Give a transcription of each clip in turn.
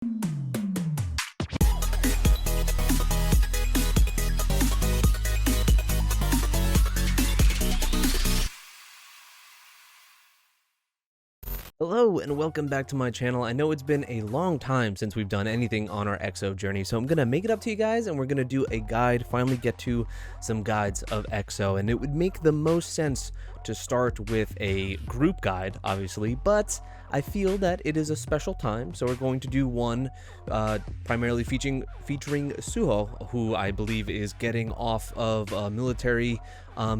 Hello and welcome back to my channel. I know it's been a long time since we've done anything on our EXO journey, so I'm gonna make it up to you guys and we're gonna do a guide, finally get to some guides of EXO, and it would make the most sense to start with a group guide, obviously, but I feel that it is a special time, so we're going to do one primarily featuring Suho, who I believe is getting off of military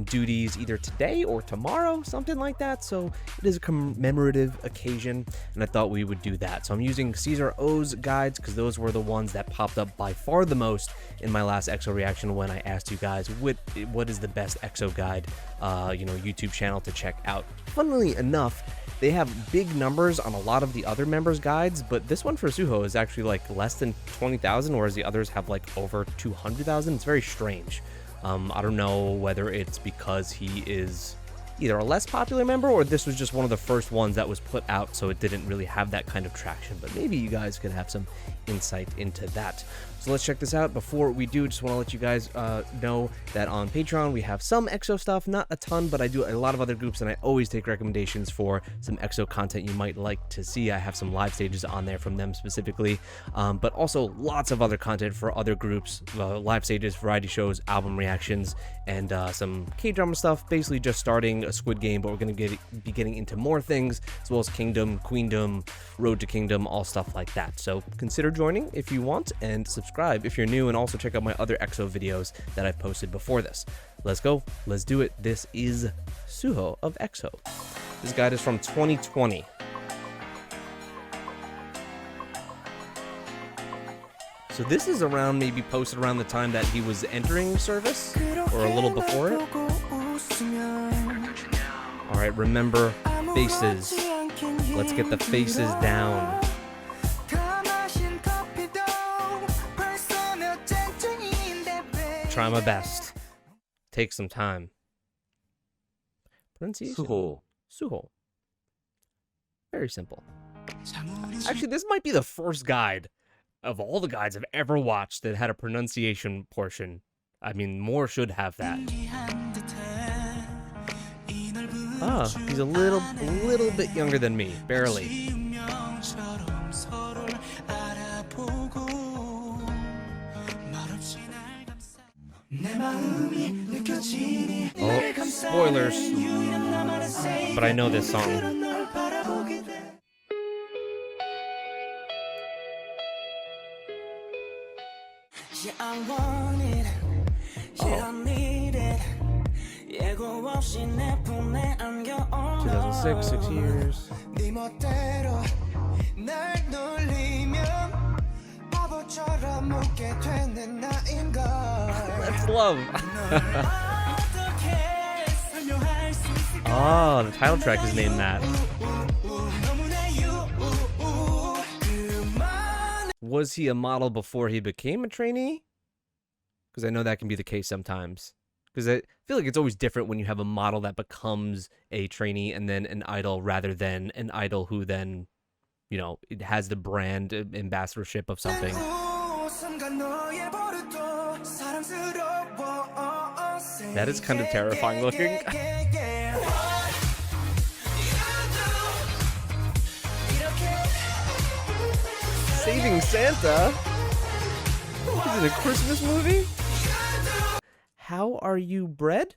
duties either today or tomorrow, something like that. So it is a commemorative occasion, and I thought we would do that. So I'm using Caesar O's guides because those were the ones that popped up by far the most in my last EXO reaction when I asked you guys what is the best EXO guide, YouTube channel to check out. Funnily enough, they have big numbers on a lot of the other members' guides, but this one for Suho is actually like less than 20,000, whereas the others have like over 200,000. It's very strange. I don't know whether it's because he is either a less popular member or this was just one of the first ones that was put out, so it didn't really have that kind of traction, but maybe you guys could have some insight into that. So let's check this out. Before we do, just want to let you guys know that on Patreon we have some EXO stuff, not a ton, but I do a lot of other groups, and I always take recommendations for some EXO content you might like to see. I have some live stages on there from them specifically, but also lots of other content for other groups, live stages, variety shows, album reactions, and some K-drama stuff, basically just starting a Squid Game, but we're going to be getting into more things, as well as Kingdom, Queendom, Road to Kingdom, all stuff like that. So consider joining if you want, and subscribe if you're new, and also check out my other EXO videos that I've posted before this. Let's go. Let's do it. This is Suho of EXO. This guide is from 2020. So this is around, maybe posted around the time that he was entering service, or a little before it. Alright, remember faces. Let's get the faces down. Try my best. Take some time. Pronunciation. Suho. Very simple. Actually, this might be the first guide of all the guides I've ever watched that had a pronunciation portion. I mean, more should have that. Ah, he's a little bit younger than me, barely. Oh, spoilers. But I know this song. Oh. 2006, 6 years. That's love. Oh, the title track is named that. Was he a model before he became a trainee? Because I know that can be the case sometimes. Because I feel like it's always different when you have a model that becomes a trainee and then an idol, rather than an idol who then, it has the brand ambassadorship of something. That is kind of terrifying looking. Saving Santa? Is it a Christmas movie? How are you bred?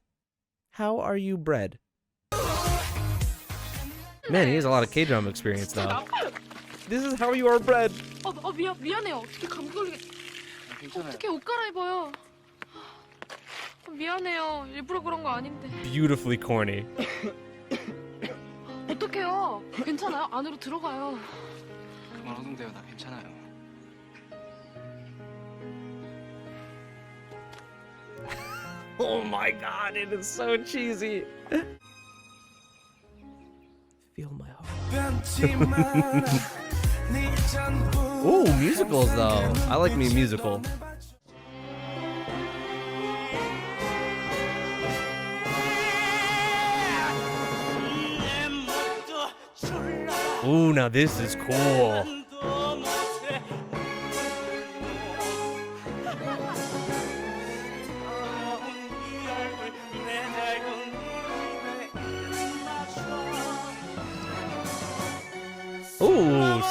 How are you bred? Man, he has a lot of K-drama experience now. This is how you are bred. 미안해요. 어떻게 감기 걸리게. 어떻게 옷 갈아입어요. 미안해요. 일부러 그런 거 아닌데. Beautifully corny. 어떡해요? 괜찮아요? 안으로 들어가요. 그만 허둥대요. 나 괜찮아요. Oh my god, it is so cheesy. Feel my heart. Ooh, musicals though. I like me a musical. Ooh, now this is cool.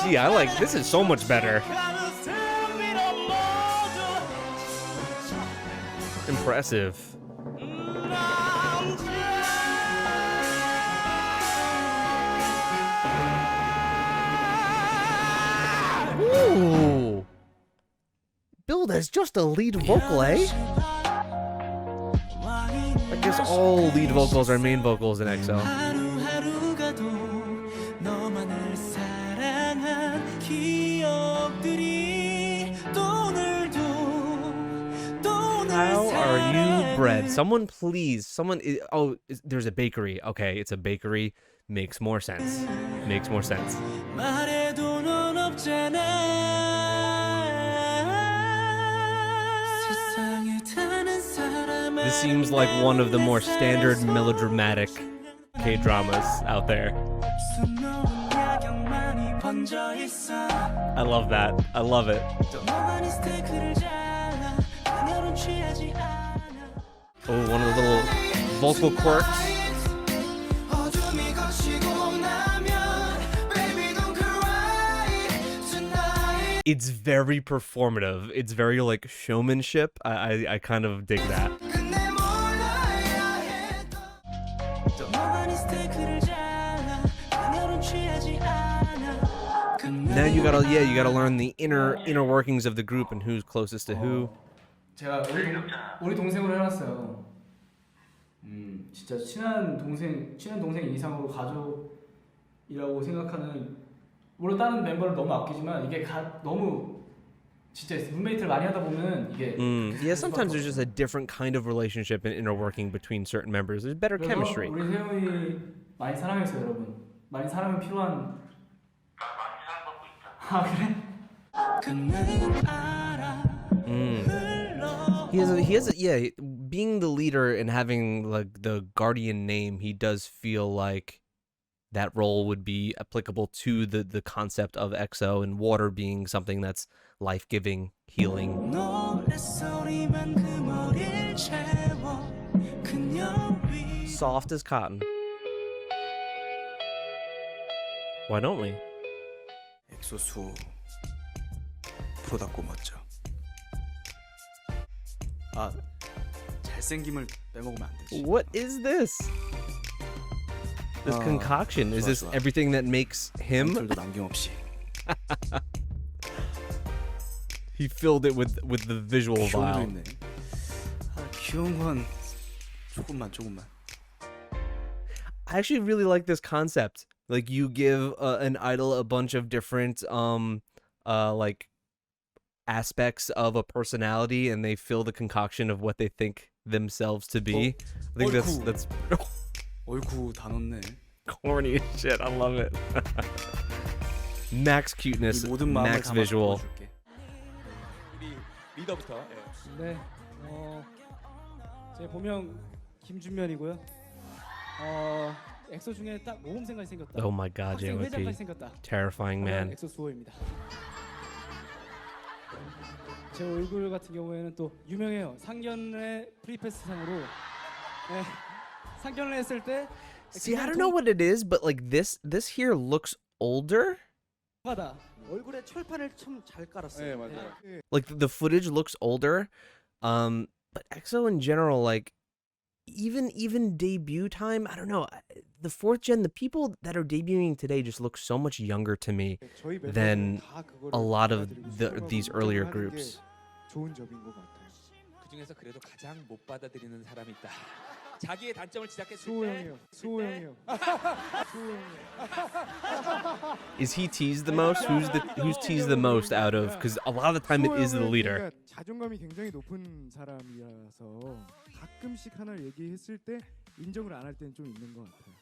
Gee, I like this is so much better. Impressive. Ooh. Billed as just a lead vocal, eh? I guess all lead vocals are main vocals in EXO. How are you bred? Someone please, there's a bakery. Okay, it's a bakery. Makes more sense. Makes more sense. This seems like one of the more standard melodramatic K-dramas out there. I love that. I love it. Oh, one of the little vocal quirks. It's very performative. It's very like showmanship. I kind of dig that. Now you gotta learn the inner workings of the group and who's closest to who. 제가 우리 동생으로 해놨어요. 진짜 친한 동생 이상으로 가족이라고 생각하는, 물론 다른 멤버를 너무 아끼지만 이게 너무 진짜 룸메이트를 많이 하다 보면 이게 Yeah, sometimes there's just a different kind of relationship and inner working between certain members. There's better chemistry. 우리 세훈이 많이 사랑했어요, 여러분. 많이 사랑이 필요한. 많이 사랑받고 있다. 아 그래? Yeah, being the leader and having like the guardian name, he does feel like that role would be applicable to the concept of EXO and water being something that's life-giving, healing. Soft as cotton. Why don't we? 엑소 수호 프로답고 멋져. 아, 잘생김을 빼먹으면 안 되지. What is this? This concoction, is this everything that makes him? 술도 남김없이. He filled it with the visual vial. 있네. 아, 귀여운 건 조금만. I actually really like this concept. Like you give an idol a bunch of different like aspects of a personality, and they fill the concoction of what they think themselves to be. I think that's 어이구 다 넣네. corny as shit. I love it. Max cuteness, max visual. 우리 리더부터. 네, 제 본명 김준면이고요. 엑소 중에 딱 모범생까지 생겼다. Oh my god, 회장까지 JYP. 생겼다. Terrifying man. 엑소 수호입니다. 제 얼굴 같은 경우에는 또 유명해요. 상견례 프리패스상으로. 네, 상견례 했을 때. See, I don't know what it is, but like this here looks older. 하다. 얼굴에 철판을 참 잘 깔았어요. 네, 맞아요. Like the footage looks older. But EXO in general, like even debut time, I don't know. The fourth gen, the people that are debuting today just look so much younger to me than a lot of these earlier groups. 좋은 점인 것 같아요. 그 중에서 그래도 가장 못 받아들이는 사람이 있다. 자기의 단점을 지적했을 때 수호 형이요. Is he teased the most? Who's teased the most out of? Because a lot of the time it is the leader. 자존감이 굉장히 높은 사람이라서 가끔씩 하나 얘기했을 때 인정을 안 할 때는 좀 있는 것 같아요.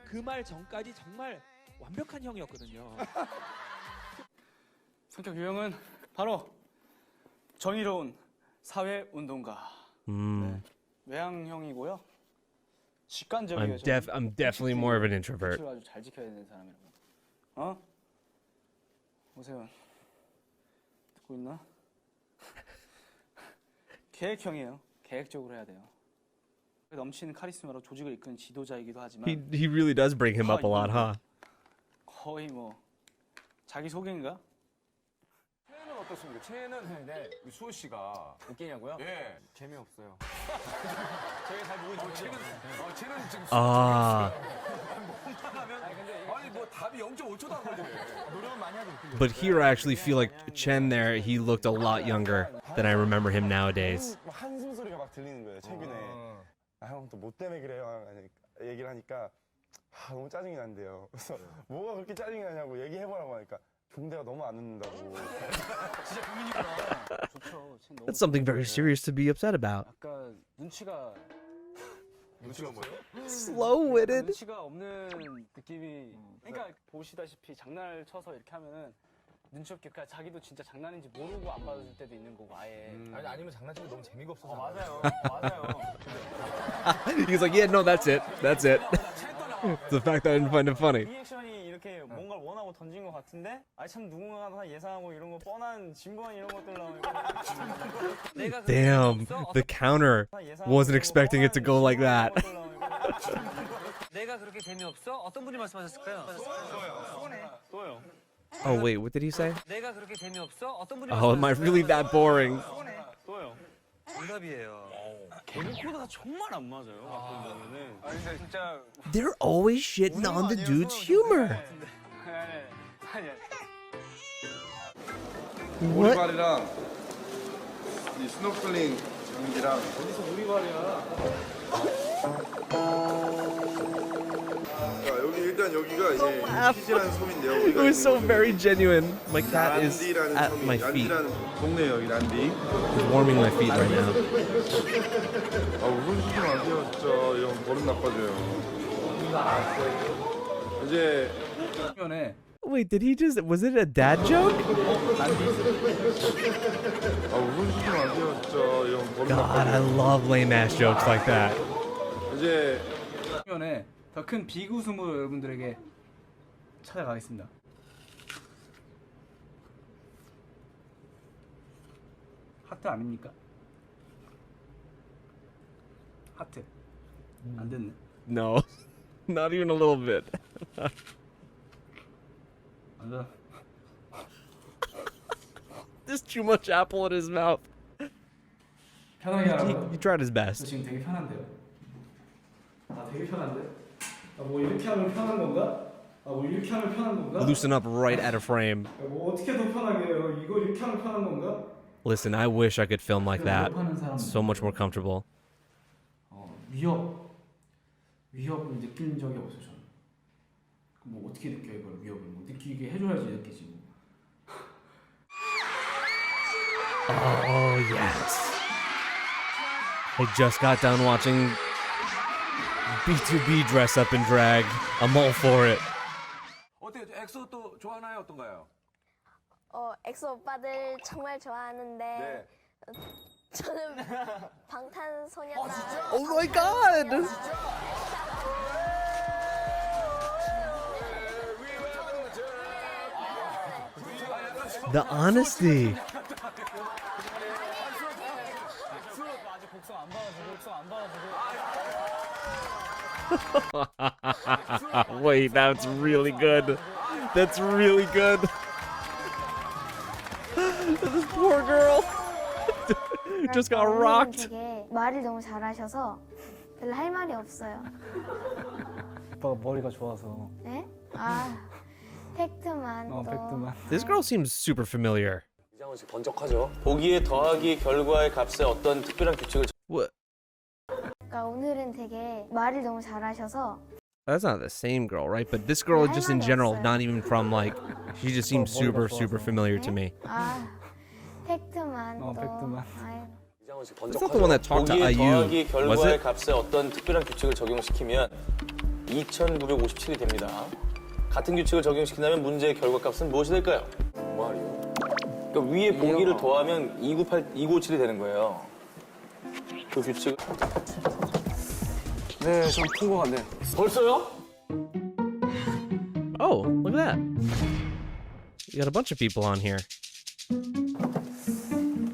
그 말 전까지 정말 완벽한 형이었거든요. 성격 유형은 바로 정의로운 사회 운동가. 네. 외향형이고요. 직관적이에요. I'm definitely more of an introvert. 아주 잘 지켜야 되는 사람이라고. 오세훈 듣고 있나? 계획형이에요. 계획적으로 해야 돼요. 넘치는 카리스마로 조직을 이끄는 지도자이기도 하지만 He really does bring him up a lot, huh? 거의 뭐 자기 소개인가? 채는 어떻습니까? 채는 네, 수호 씨가 웃기냐고요? 예. 재미없어요. 제가 잘 보고 있는 채는 지금 Ah. 아니 뭐 답이 0.5초도 안 걸리네. 노력은 많이 하도 웃기죠. But here I actually feel like Chen there, he looked a lot younger than I remember him nowadays. 한숨 소리가 막 들리는 거예요 최근에. 아 형 또 뭐 때문에 그래요? 얘기를 하니까 너무 짜증이 난대요. 그래서 뭐가 그렇게 짜증이 나냐고 얘기해보라고 하니까 종대가 너무 안 웃는다고. 진짜 고민이구나. 좋죠. 지금 너무 That's something very serious to be upset about. 약간 눈치가 뭐예요? Slow-witted. 눈치가 없는 느낌이. 그러니까 보시다시피 장난을 쳐서 이렇게 하면은 눈치 없게 그러니까 자기도 진짜 장난인지 모르고 안 받아줄 때도 있는 거고 아예. 아니 아니면 장난치면 너무 재미가 없어서. 맞아요. 맞아요. He's like, yeah, no, that's it. That's it. It's the fact that I didn't find it funny. 리액션이 이렇게 뭔가를 원하고 던진 것 같은데 아니 참 누군가가 다 예상하고 이런 거 뻔한 진부한 이런 것들 나오니까 Damn, the counter. Wasn't expecting it to go like that. 내가 그렇게 재미없어? 어떤 분이 말씀하셨을까요? 또요. Oh, wait, what did he say? 내가 그렇게 재미없어? 어떤 분이 Oh, am I really that boring? 또요. 정답이에요. 개그 코드가 정말 안 맞아요. 가끔 보면은. 아니 근데 진짜 They're always shitting on the dude's humor. 아니. What? 오리발이랑 이 스노클링 장비랑 어디서 오리발이야? 자, 여기 일단 여기가 이제 시즈라는 섬인데요. It was so very genuine. My cat is 란디라는 at 섬이 my feet. 란디라는 동네예요, 여기 란디. He's warming my feet right now. 웃으시지 마세요, 진짜. 이런 버릇 나빠져요. 이제 화면에 Wait, did he just... Was it a dad joke? 웃으시지 마세요, 진짜. 이런 버릇 God, I 나빠져요. love lame-ass jokes like that. 이제 화면에 더 큰 비웃음으로 여러분들에게 찾아가겠습니다. 하트 아닙니까? 하트 안 됐네. No, not even a little bit. 안 돼. There's too much apple in his mouth. 편하게 He, 하라고. he tried his 저 best. 지금 되게 편한데요. 아 되게 편한데? 뭐 이렇게 하면 편한 건가? 뭐 이렇게 하면 편한 건가? Loosen up right out of frame. 뭐 어떻게 더 편하게 해요? 이거 이렇게 하면 편한 건가? Listen, I wish I could film like that. 위협하는 사람 So much more comfortable. 위협을 느낀 적이 없어요 저는. 뭐 어떻게 느껴요 이걸 위협을? 뭐 느끼게 해줘야지 느끼지 뭐. Oh, yes. I just got done watching B2B dress up and drag. I'm all for it. 어때요? 엑소 또 좋아하나요? 어떤가요? 엑소 오빠들 정말 좋아하는데 네. 저는 방탄소년단. Oh my god! The honesty. 아직 곡성 안 받아주고 Wait, that's really good. That's really good. This poor girl just got rocked. 되게 말을 너무 잘하셔서 별로 할 말이 없어요. 오빠가 머리가 좋아서. 네? 팩트만 또. 팩트만. This girl seems super familiar. 이장훈 씨 번쩍하죠? 보기에 더하기 결과의 값에 어떤 특별한 규칙을 What? 그러니까 오늘은 되게 말을 너무 잘하셔서. That's not the same girl, right? But this girl, just in general, not even from like, she just seems super, super familiar to me. 팩트만 또. 팩트만. 이장훈 씨 That's not the one that talked to 보기에 IU, 더하기 was 결과의 it? 값에 어떤 특별한 규칙을 적용시키면 2,957이 됩니다. 같은 규칙을 적용시킨다면 문제의 결과값은 무엇이 될까요? 말이요? 그러니까 위에 보기를 더하면 297이 되는 거예요. 그 규칙. 네, 좀 푼 거 같네. 벌써요? Oh, look at that. You got a bunch of people on here.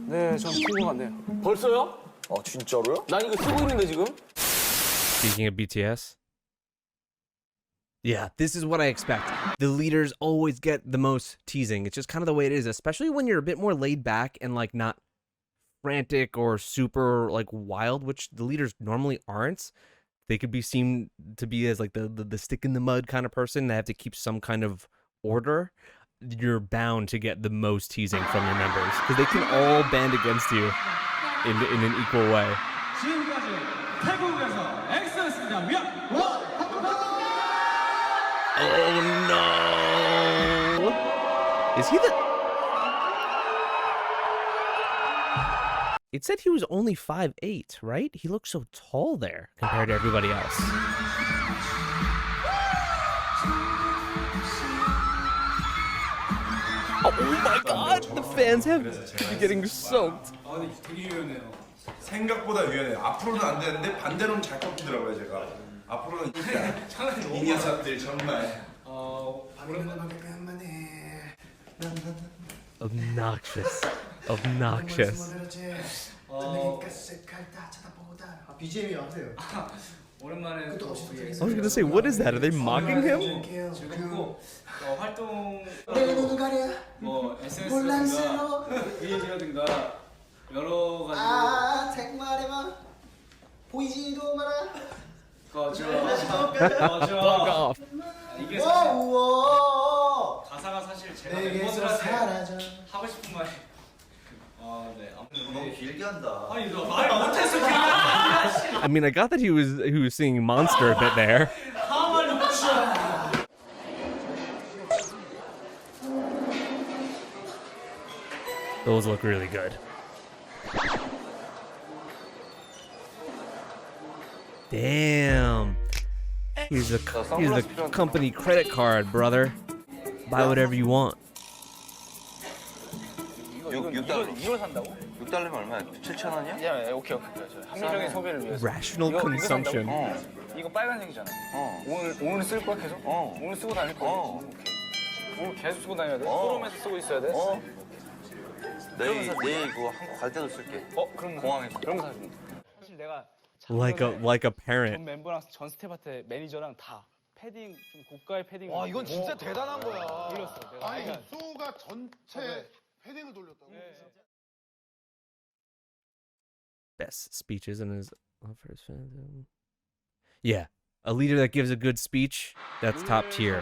네, 좀 푼 거 같네요. 벌써요? 진짜로요? 난 이거 쓰고 있는데 지금? Speaking of BTS, Yeah, this is what I expect. The leaders always get the most teasing. It's just kind of the way it is, especially when you're a bit more laid back and like not frantic or super like wild, which the leaders normally aren't. They could be seen to be as like the stick in the mud kind of person. They have to keep some kind of order. You're bound to get the most teasing from your members because they can all band against you in an equal way. Oh no! Is he the... It said he was only 5'8", right? He looks so tall there compared to everybody else. Oh my god! The fans have to be getting soaked. 생각보다 유연해요. 앞으로는 안 되는데 반대로는 잘 꺾이더라고요, 제가. 앞으로는 이 녀석들 정말. Obnoxious. Obnoxious. BGM이 왔어요. 오랜만에 I was gonna say, what is that? Are they mocking him? 즐겁고 활동 뭐 SNS라든가 VA라든가 여러 가지 택말에만 보이지도 마라. Fuck off. 이게 가사가 사실 제가 멤버들한테 하고 싶은 말이 네. 너무 길게 한다. 아니 너 말 못했어. I mean, I got that he was singing Monster a bit there. Those look really good. Damn. Here's the company credit card, brother. Buy whatever you want. 이걸 산다고? 6달러면 얼마야? 7,000원이야? 네, 오케이. 합리적인 소비를 위해서. Rational consumption. 이거 빨간색이잖아. 오늘 쓸 거야 계속? 오늘 쓰고 다닐 거야? 오케이. 오늘 계속 쓰고 다녀야 돼? 쇼룸에서 쓰고 있어야 돼? 내일 이거 한국 갈 때도 쓸게. 그럼 공항에서. 그런 거 사주면 돼. 사실 내가 Like a 전 parent. 멤버랑 전 스텝한테 매니저랑 다 패딩 좀 고가의 패딩. 와, 이건 진짜 대단한 거야. 돌렸어. 내가. 아니, 수호가 전체 패딩을 돌렸다고? Best speeches in his first fandom. Yeah, a leader that gives a good speech, that's top tier.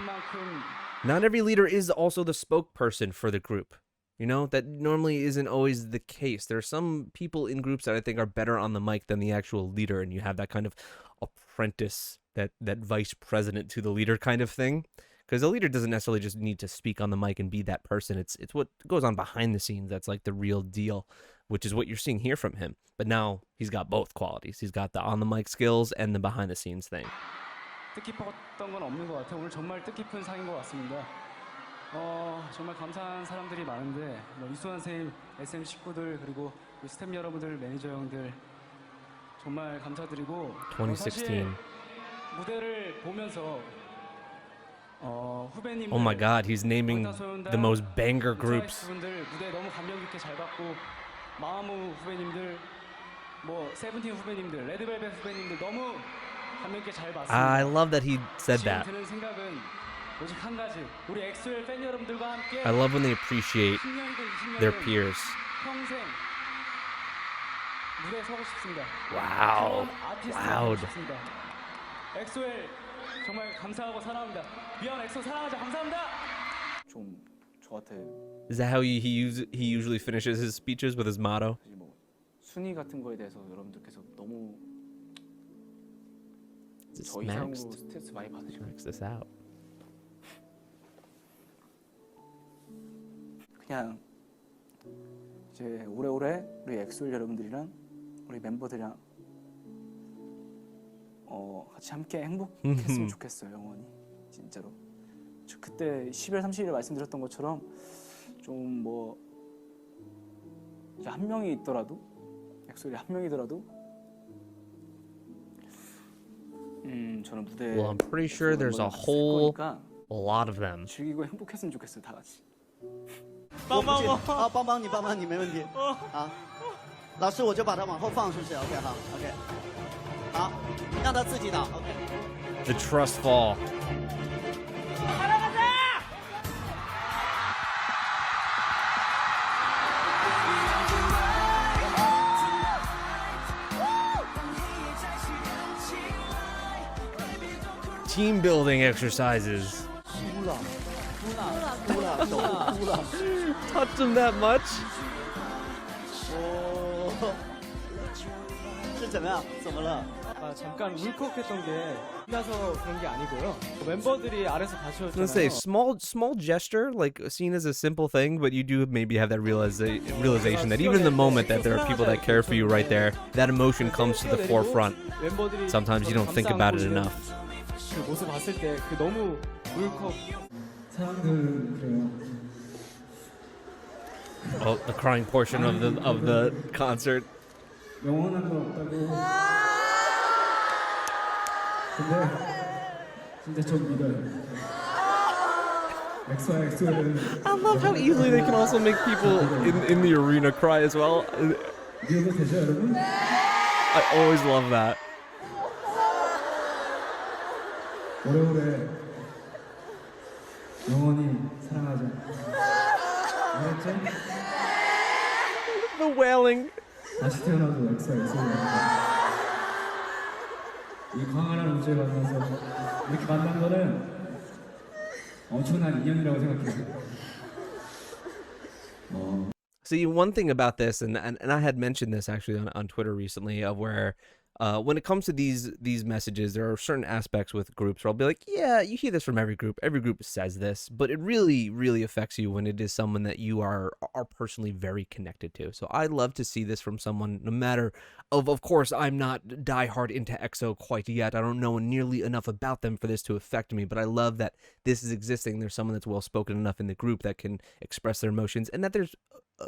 Not every leader is also the spokesperson for the group. You know, that normally isn't always the case. There are some people in groups that I think are better on the mic than the actual leader, and you have that kind of apprentice, that vice president to the leader kind of thing. Because the leader doesn't necessarily just need to speak on the mic and be that person. It's what goes on behind the scenes that's like the real deal, which is what you're seeing here from him. But now he's got both qualities. He's got the on the mic skills and the behind the scenes thing. 뜻깊었던 건 없는 것 같아. 오늘 정말 뜻깊은 상인 것 같습니다. 정말 감사한 사람들이 많은데 이수환 선생님, SM 식구들 그리고 스태프 여러분들, 매니저 형들 정말 감사드리고 2016. 무대를 보면서 후배님들, Oh my god, he's naming the most banger groups. 분들 무대 너무 감명 깊게 잘 받고 마음우 후배님들, 뭐 세븐틴 후배님들, 레드벨벳 후배님들 너무 감명 깊게 잘 봤습니다. I love that he said that. 지금 드는 생각은 오직 한 가지. 우리 엑소엘 팬 여러분들과 함께 I love when they appreciate 10년이든 20년이든 their peers. 평생 무대에 서고 싶습니다. Wow. 아티스트가 되고 싶습니다. 엑소엘 정말 감사하고 사랑합니다. 미안 엑소 사랑하자. 감사합니다. 좀 저한테 Is that how he usually finishes his speeches, with his motto? 뭐 순위 같은 거에 대해서 여러분들께서 너무 저 이상으로 스트레스 많이 받으시고. Max this out. 그냥 이제 오래오래 우리 엑소엘 여러분들이랑 우리 멤버들이랑 같이 함께 행복했으면 좋겠어요. 영원히 진짜로. 저 그때 12월 30일에 말씀드렸던 것처럼 좀 뭐 이제 한 명이 있더라도 엑소엘이 한 명이더라도 저는 무대에 Well, I'm pretty sure there's a whole lot of them. 즐기고 행복했으면 좋겠어요. 다 같이. 帮帮你没问题。好，老师我就把他往后放，是不是 ？OK 好 ，OK， 好，让他自己倒 ，OK。 The trust fall. team building exercises. Touched him that much? 是怎么样？怎么了？ 잠깐 울컥했던 게 혼자서 그런 게 아니고요. 멤버들이 아래서 같이 I was gonna say 였잖아요. small gesture, like seen as a simple thing, but you do maybe have that realization that even in the moment that there are people that care for you right there, that emotion comes to the forefront. Sometimes you don't think about it enough. 그 모습 봤을 때 그 너무 울컥. 사람들은 그래요. Oh, the crying portion of the concert. 영원한 거 없다고. 근데 진짜 좀 믿어요. 엑소와 엑소는 I love how easily they can also make people in the arena cry as well. 믿어도 되죠, 여러분? I always love that. 오래오래 영원히 사랑하자. 알았죠? The wailing. 다시 태어나도 엑소야. 이 광활한 우주에 만나서 이렇게 만난 거는 엄청난 인연이라고 생각해요. See, one thing about this, and I had mentioned this actually on Twitter recently, of where when it comes to these messages, there are certain aspects with groups where I'll be like, yeah, you hear this from every group says this, but it really, really affects you when it is someone that you are personally very connected to. So I love to see this from someone, no matter of course, I'm not diehard into EXO quite yet. I don't know nearly enough about them for this to affect me, but I love that this is existing. There's someone that's well-spoken enough in the group that can express their emotions, and that there's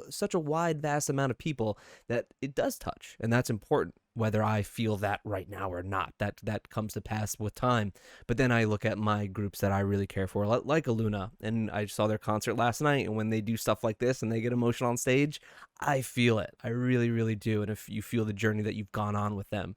such a wide, vast amount of people that it does touch, and that's important. Whether I feel that right now or not, that comes to pass with time. But then I look at my groups that I really care for, like Aluna, and I saw their concert last night, and when they do stuff like this and they get emotional on stage, I feel it. I really, really do. And if you feel the journey that you've gone on with them,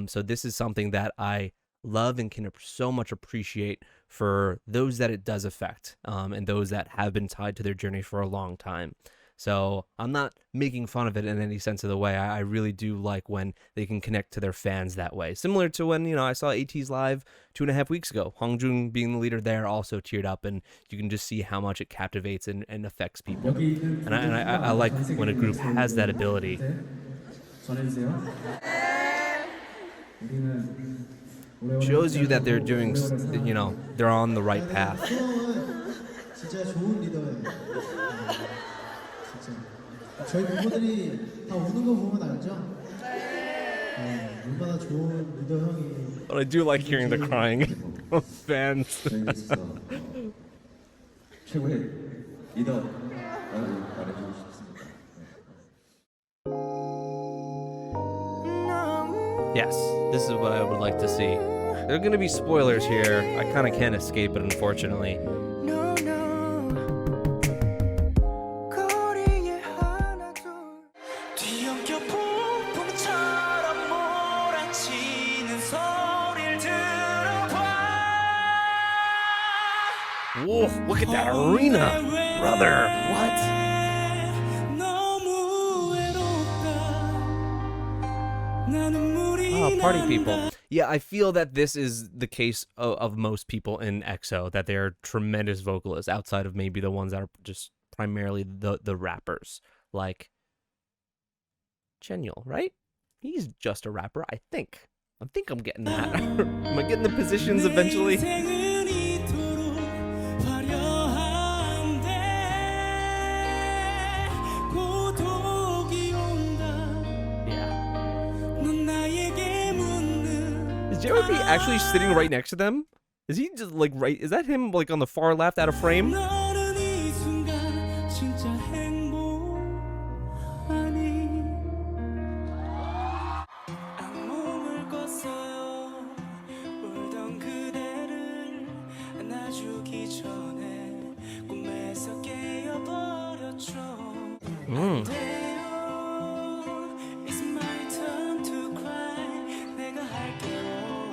so this is something that I love and can so much appreciate for those that it does affect, and those that have been tied to their journey for a long time. So I'm not making fun of it in any sense of the way. I really do like when they can connect to their fans that way. Similar to when, I saw AT's live 2.5 weeks ago. Hongjoong being the leader there also teared up, and you can just see how much it captivates and affects people. And I like when a group has that ability. Shows you that they're doing, they're on the right path. 저희 멤버들이 다 우는 거 보면 알죠? 얼마나 좋은 리더 형이. But I do like hearing the crying of fans. 최고의 리더라고 말해주고 싶습니다. Yes, this is what I would like to see. There are going to be spoilers here. I kind of can't escape it, unfortunately. Whoa, look at that arena, brother. What? Oh, party people. Yeah, I feel that this is the case of most people in EXO, that they're tremendous vocalists outside of maybe the ones that are just primarily the rappers, like Chenyol, right? He's just a rapper, I think. I'm getting that. Am I getting the positions eventually? Is JYP actually sitting right next to them? Is he just like right? Is that him like on the far left out of frame?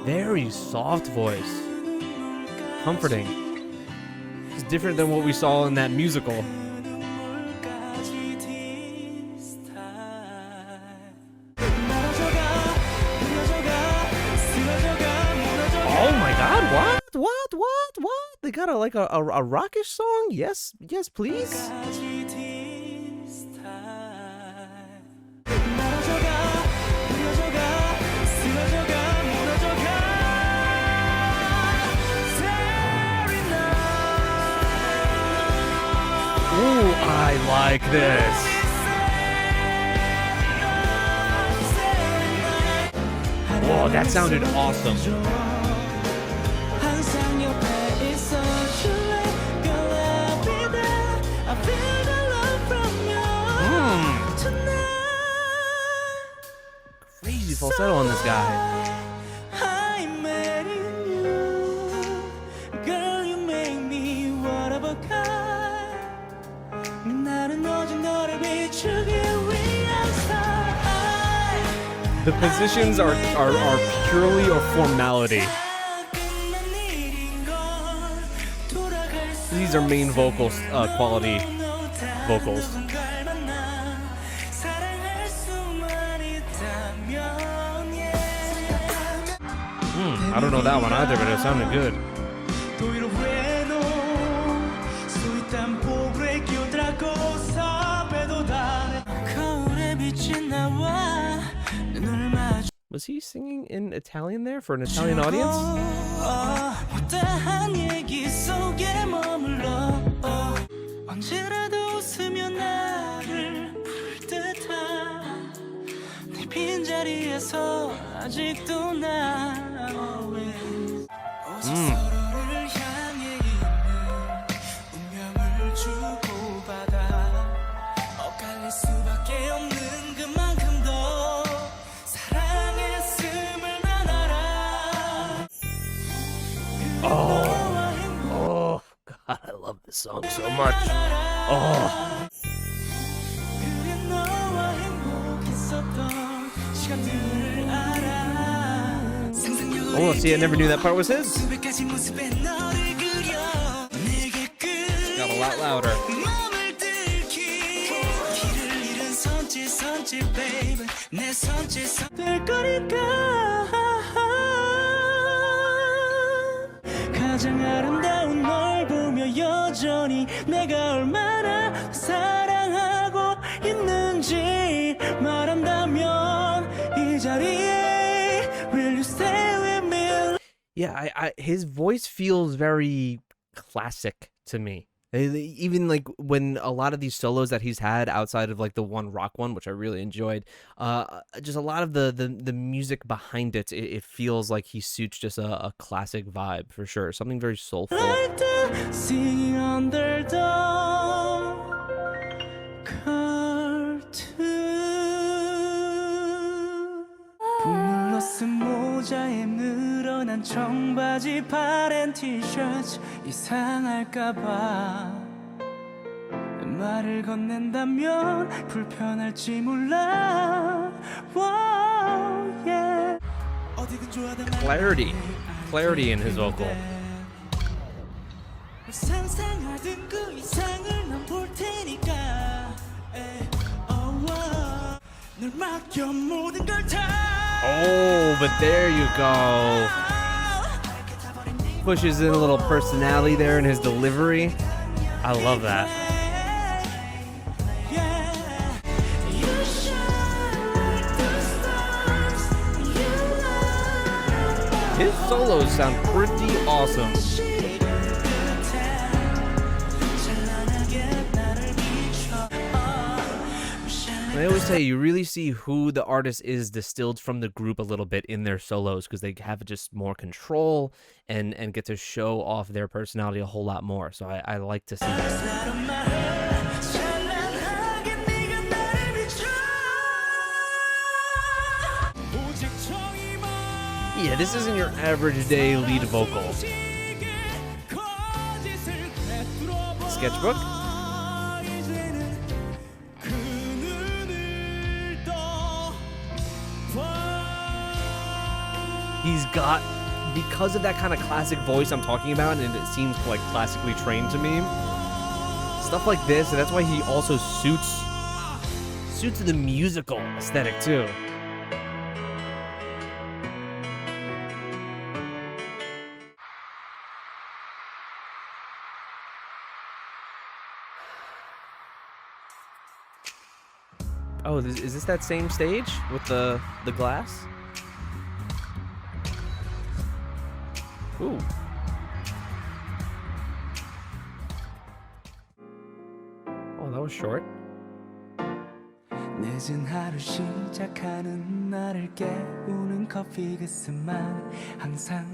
Very soft voice. Comforting. It's different than what we saw in that musical. Oh my god, what? What? They got a rockish song? Yes, please. Ooh, I like this. Whoa, that sounded awesome. Crazy falsetto on this guy. The positions are purely a formality. These are main vocals, quality vocals. I don't know that one either, but it sounded good. Was he singing in Italian there for an Italian audience? Oh, God, I love this song so much. Oh. Oh, see, I never knew that part was his. Got a lot louder. 가장 아름다운 널 보며 여전히 내가 얼마나 사랑하고 있는지 말한다면 이 자리에 will you stay with me? Yeah, his voice feels very classic to me. Even like when a lot of these solos that he's had outside of like the one rock one, which I really enjoyed, just a lot of the music behind it, it feels like he suits just a classic vibe for sure. Something very soulful. Singing under the 붓물로 쓴 모자에 늘어난 청바지 파란 티셔츠 이상할까봐 말을 건넨다면 불편할지 몰라. Whoa, yeah. Clarity in his vocal. 상상하던 그 이상을 난 볼 테니까 널 맡겨 모든 걸 다. Oh, but there you go. Pushes in a little personality there in his delivery. I love that. His solos sound pretty awesome. I always say you really see who the artist is distilled from the group a little bit in their solos because they have just more control and get to show off their personality a whole lot more. So I like to see that. Yeah, this isn't your average day lead vocal. Sketchbook? He's got, because of that kind of classic voice I'm talking about, and it seems like classically trained to me, stuff like this, and that's why he also suits the musical aesthetic too. Oh, is this that same stage with the glass? Ooh. Oh, that was short. 늦은 하루 시작하는 나를 깨우는 커피 그 스만 항상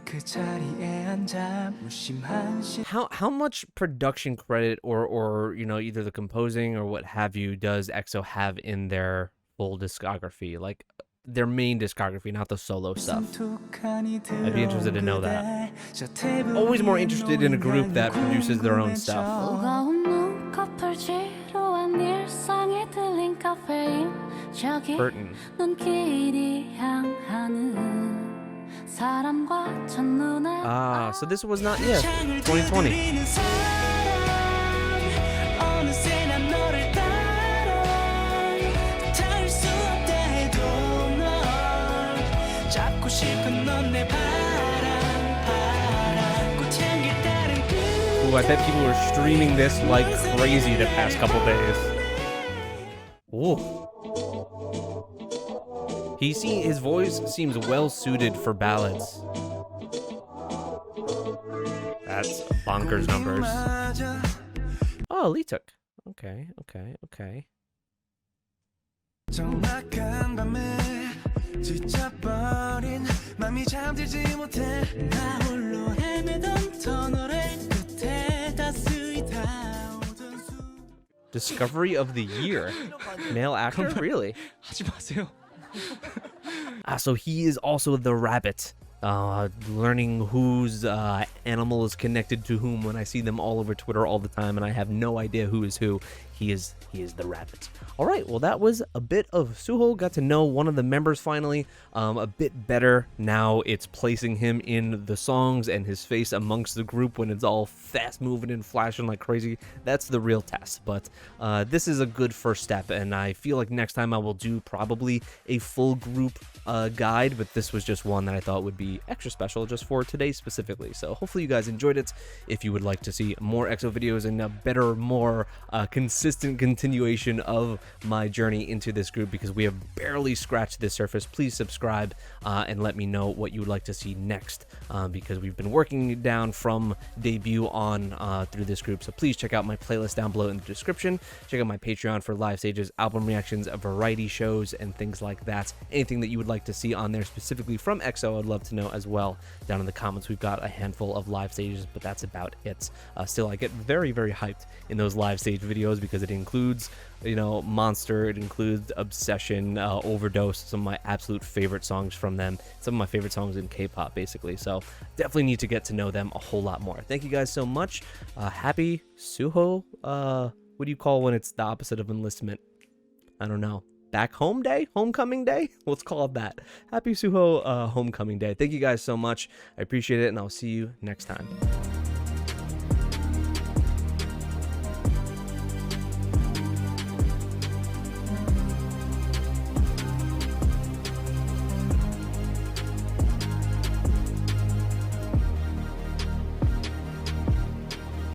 그 자리에 앉아 무심한 시 How much production credit or you know, either the composing or what have you does EXO have in their full discography, like their main discography, not the solo stuff? I'd be interested to know that. Always more interested in a group that produces their own stuff. Burton. Ah, so this was not, yeah, 2020. Ooh, I bet people were streaming this like crazy the past couple days. Ooh. His voice seems well suited for ballads. That's bonkers numbers. Oh, Lee took. Okay. Discovery of the year. Male actor? Really? 하지 마세요. So he is also the rabbit. Learning whose animal is connected to whom when I see them all over Twitter all the time, and I have no idea who is who. He is the rabbit. All right, well, that was a bit of Suho. Got to know one of the members finally a bit better. Now it's placing him in the songs and his face amongst the group when it's all fast moving and flashing like crazy. That's the real test, but this is a good first step, and I feel like next time I will do probably a full group guide, but this was just one that I thought would be extra special just for today specifically. So hopefully you guys enjoyed it. If you would like to see more EXO videos and a better, more consistent continuation of my journey into this group, because we have barely scratched the surface, please subscribe and let me know what you would like to see next, because we've been working down from debut on through this group. So please check out my playlist down below in the description. Check out my Patreon for live stages, album reactions, variety shows, and things like that. Anything that you would like to see on there specifically from EXO, I'd love to know as well down in the comments. We've got a handful of live stages, but that's about it. Still, I get very, very hyped in those live stage videos because it includes, you know, Monster, it includes Obsession, Overdose, some of my absolute favorite songs from them, some of my favorite songs in K-pop, basically. So definitely need to get to know them a whole lot more. Thank you guys so much. Happy Suho. What do you call when it's the opposite of enlistment? I don't know. Back home day? Homecoming day? Let's call it that. Happy Suho homecoming day. Thank you guys so much. I appreciate it, and I'll see you next time.